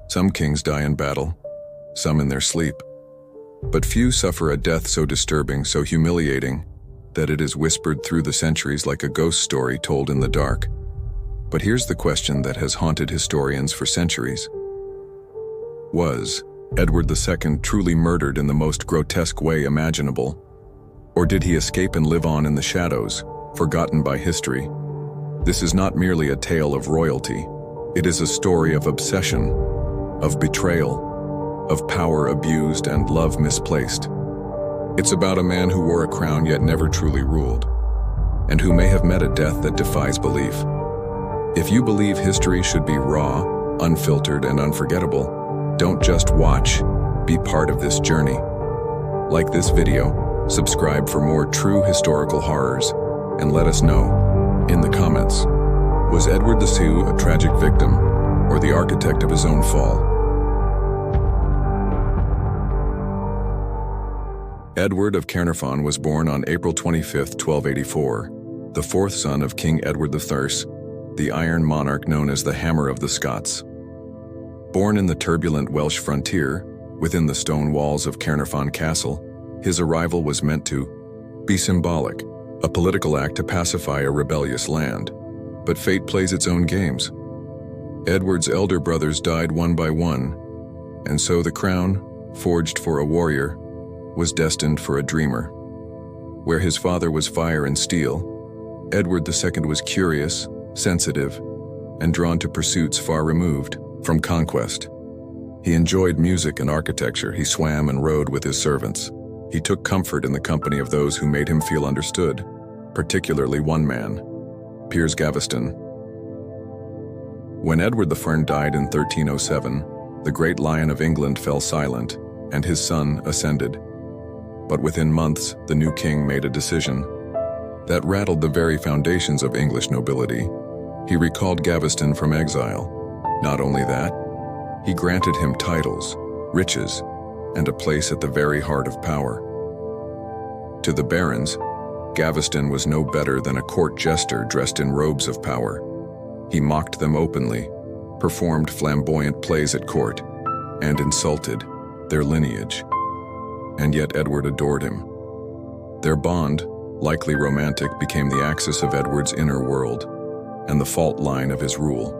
Some kings die in battle, some in their sleep. But few suffer a death so disturbing, so humiliating, that it is whispered through the centuries like a ghost story told in the dark. But here's the question that has haunted historians for centuries. Was Edward II truly murdered in the most grotesque way imaginable? Or did he escape and live on in the shadows, forgotten by history? This is not merely a tale of royalty. It is a story of obsession, of betrayal, of power abused and love misplaced. It's about a man who wore a crown yet never truly ruled, and who may have met a death that defies belief. If you believe history should be raw, unfiltered, and unforgettable, don't just watch, be part of this journey. Like this video, subscribe for more true historical horrors, and let us know in the comments. Was Edward II a tragic victim, or the architect of his own fall? Edward of Caernarfon was born on April 25, 1284, the fourth son of King Edward I, the Iron Monarch known as the Hammer of the Scots. Born in the turbulent Welsh frontier, within the stone walls of Caernarfon Castle, his arrival was meant to be symbolic, a political act to pacify a rebellious land. But fate plays its own games. Edward's elder brothers died one by one, and so the crown, forged for a warrior, was destined for a dreamer. Where his father was fire and steel, Edward II was curious, sensitive, and drawn to pursuits far removed from conquest. He enjoyed music and architecture. He swam and rode with his servants. He took comfort in the company of those who made him feel understood, particularly one man, Piers Gaveston. When Edward I died in 1307, the great Lion of England fell silent, and his son ascended. But within months, the new king made a decision that rattled the very foundations of English nobility. He recalled Gaveston from exile. Not only that, he granted him titles, riches, and a place at the very heart of power. To the barons, Gaveston was no better than a court jester dressed in robes of power. He mocked them openly, performed flamboyant plays at court, and insulted their lineage. And yet Edward adored him. Their bond, likely romantic, became the axis of Edward's inner world and the fault line of his rule.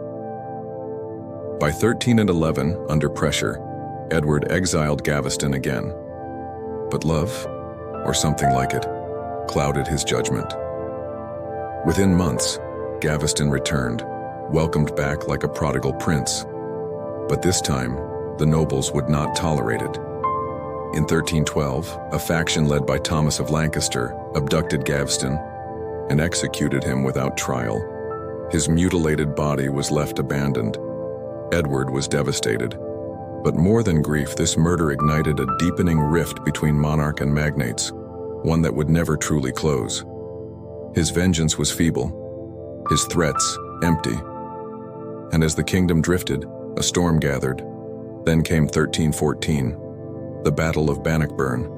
By 1311, under pressure, Edward exiled Gaveston again. But love, or something like it, clouded his judgment. Within months, Gaveston returned, welcomed back like a prodigal prince. But this time, the nobles would not tolerate it. In 1312, a faction led by Thomas of Lancaster abducted Gaveston and executed him without trial. His mutilated body was left abandoned. Edward was devastated. But more than grief, this murder ignited a deepening rift between monarch and magnates, one that would never truly close. His vengeance was feeble, his threats empty. And as the kingdom drifted, a storm gathered. Then came 1314, the Battle of Bannockburn.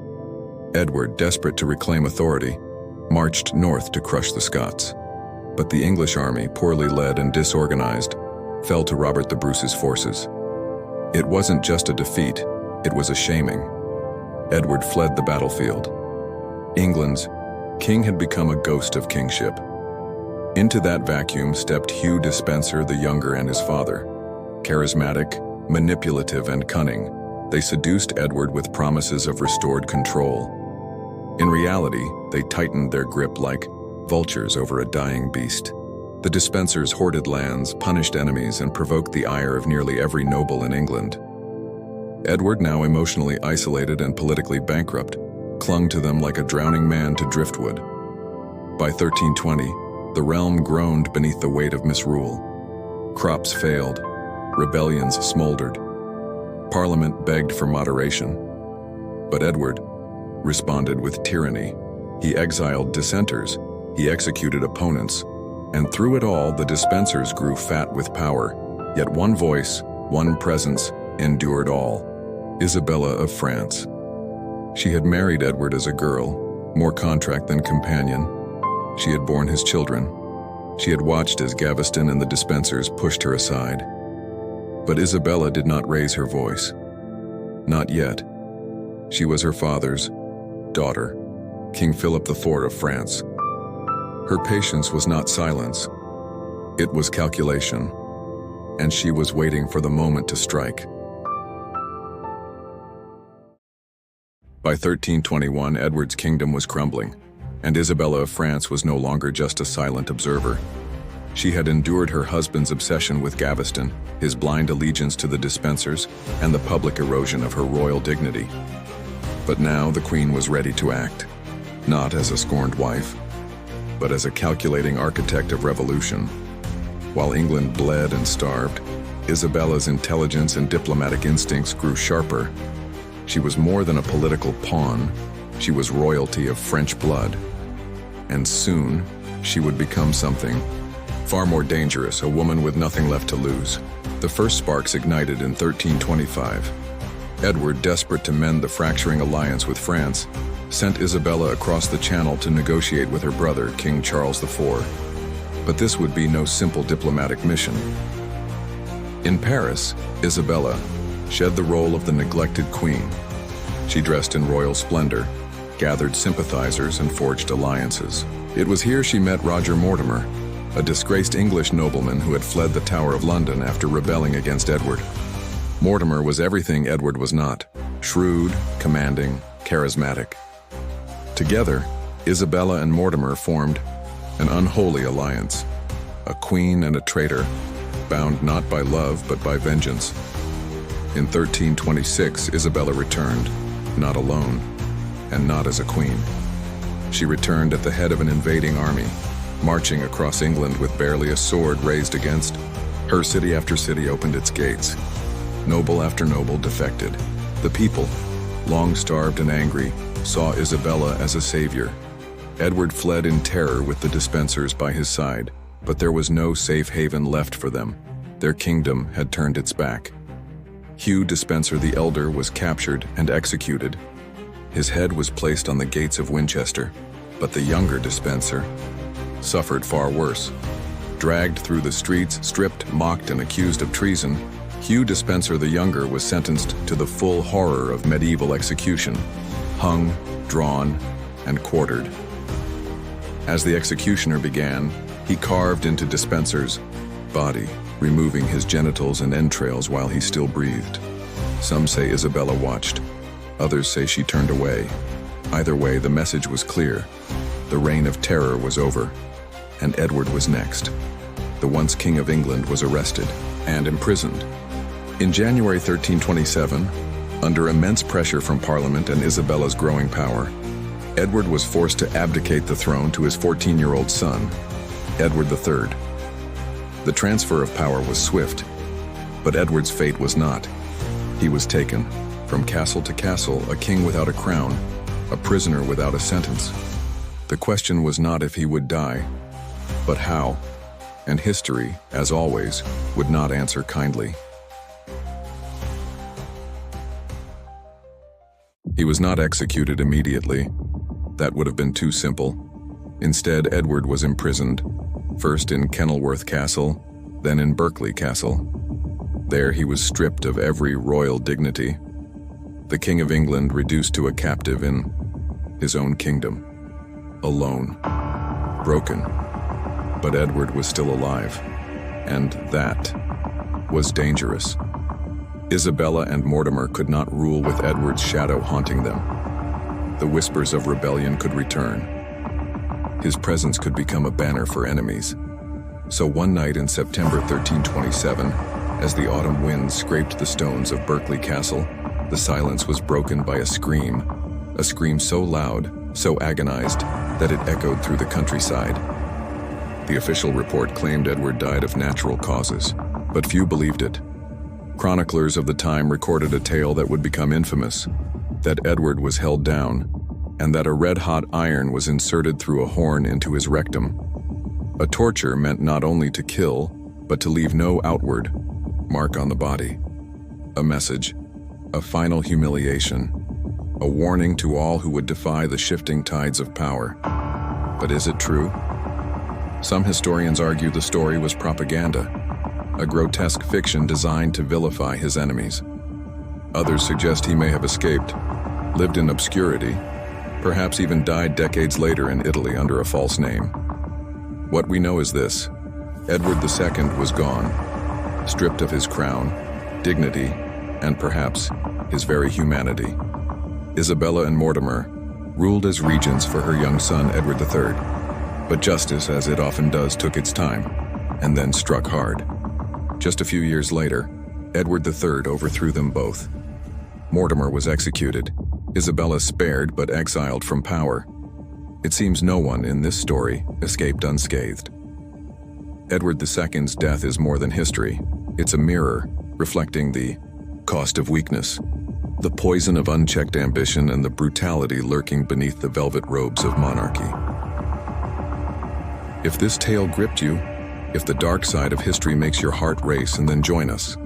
Edward, desperate to reclaim authority, marched north to crush the Scots. But the English army, poorly led and disorganized, fell to Robert the Bruce's forces. It wasn't just a defeat, it was a shaming. Edward fled the battlefield. England's king had become a ghost of kingship. Into that vacuum stepped Hugh Despenser the Younger and his father. Charismatic, manipulative, and cunning, they seduced Edward with promises of restored control. In reality, they tightened their grip like vultures over a dying beast. The Despensers hoarded lands, punished enemies, and provoked the ire of nearly every noble in England. Edward, now emotionally isolated and politically bankrupt, clung to them like a drowning man to driftwood. By 1320, the realm groaned beneath the weight of misrule. Crops failed, rebellions smoldered. Parliament begged for moderation. But Edward responded with tyranny. He exiled dissenters, he executed opponents, and through it all, the Despensers grew fat with power. Yet one voice, one presence, endured all: Isabella of France. She had married Edward as a girl, more contract than companion. She had borne his children. She had watched as Gaveston and the Despensers pushed her aside. But Isabella did not raise her voice. Not yet. She was her father's daughter, King Philip IV of France. Her patience was not silence. It was calculation, and she was waiting for the moment to strike. By 1321, Edward's kingdom was crumbling, and Isabella of France was no longer just a silent observer. She had endured her husband's obsession with Gaveston, his blind allegiance to the Despensers, and the public erosion of her royal dignity. But now the queen was ready to act, not as a scorned wife, but as a calculating architect of revolution. While England bled and starved, Isabella's intelligence and diplomatic instincts grew sharper. She was more than a political pawn. She was royalty of French blood. And soon, she would become something far more dangerous, a woman with nothing left to lose. The first sparks ignited in 1325. Edward, desperate to mend the fracturing alliance with France, sent Isabella across the Channel to negotiate with her brother, King Charles IV. But this would be no simple diplomatic mission. In Paris, Isabella shed the role of the neglected queen. She dressed in royal splendor, gathered sympathizers, and forged alliances. It was here she met Roger Mortimer, a disgraced English nobleman who had fled the Tower of London after rebelling against Edward. Mortimer was everything Edward was not: shrewd, commanding, charismatic. Together, Isabella and Mortimer formed an unholy alliance, a queen and a traitor, bound not by love but by vengeance. In 1326, Isabella returned, not alone, and not as a queen. She returned at the head of an invading army, marching across England with barely a sword raised against her. City after city opened its gates. Noble after noble defected. The people, long starved and angry, saw Isabella as a savior. Edward fled in terror with the Despensers by his side, but there was no safe haven left for them. Their kingdom had turned its back. Hugh Despenser the Elder was captured and executed. His head was placed on the gates of Winchester, but the younger Despenser suffered far worse. Dragged through the streets, stripped, mocked, and accused of treason, Hugh Despenser the Younger was sentenced to the full horror of medieval execution, hung, drawn, and quartered. As the executioner began, he carved into Despenser's body, removing his genitals and entrails while he still breathed. Some say Isabella watched. Others say she turned away. Either way, the message was clear. The reign of terror was over, and Edward was next. The once King of England was arrested and imprisoned. In January 1327, under immense pressure from Parliament and Isabella's growing power, Edward was forced to abdicate the throne to his 14-year-old son, Edward III. The transfer of power was swift, but Edward's fate was not. He was taken, from castle to castle, a king without a crown, a prisoner without a sentence. The question was not if he would die, but how, and history, as always, would not answer kindly. He was not executed immediately. That would have been too simple. Instead, Edward was imprisoned, first in Kenilworth Castle, then in Berkeley Castle. There he was stripped of every royal dignity, the King of England reduced to a captive in his own kingdom, alone, broken. But Edward was still alive, and that was dangerous. Isabella and Mortimer could not rule with Edward's shadow haunting them. The whispers of rebellion could return. His presence could become a banner for enemies. So one night in September 1327, as the autumn wind scraped the stones of Berkeley Castle, the silence was broken by a scream so loud, so agonized, that it echoed through the countryside. The official report claimed Edward died of natural causes, but few believed it. Chroniclers of the time recorded a tale that would become infamous, that Edward was held down, and that a red-hot iron was inserted through a horn into his rectum. A torture meant not only to kill, but to leave no outward mark on the body. A message, a final humiliation, a warning to all who would defy the shifting tides of power. But is it true? Some historians argue the story was propaganda, a grotesque fiction designed to vilify his enemies. Others suggest he may have escaped, lived in obscurity, perhaps even died decades later in Italy under a false name. What we know is this: Edward II was gone, stripped of his crown, dignity, and perhaps his very humanity. Isabella and Mortimer ruled as regents for her young son Edward III, but justice, as it often does, took its time, and then struck hard. Just a few years later, Edward III overthrew them both. Mortimer was executed, Isabella spared but exiled from power. It seems no one in this story escaped unscathed. Edward II's death is more than history. It's a mirror reflecting the cost of weakness, the poison of unchecked ambition, and the brutality lurking beneath the velvet robes of monarchy. If this tale gripped you, if the dark side of history makes your heart race, and then join us.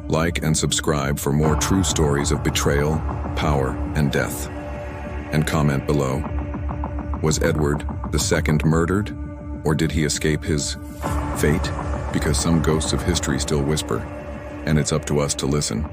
Like and subscribe for more true stories of betrayal, power, and death. And comment below. Was Edward II murdered, or did he escape his fate? Because some ghosts of history still whisper, and it's up to us to listen.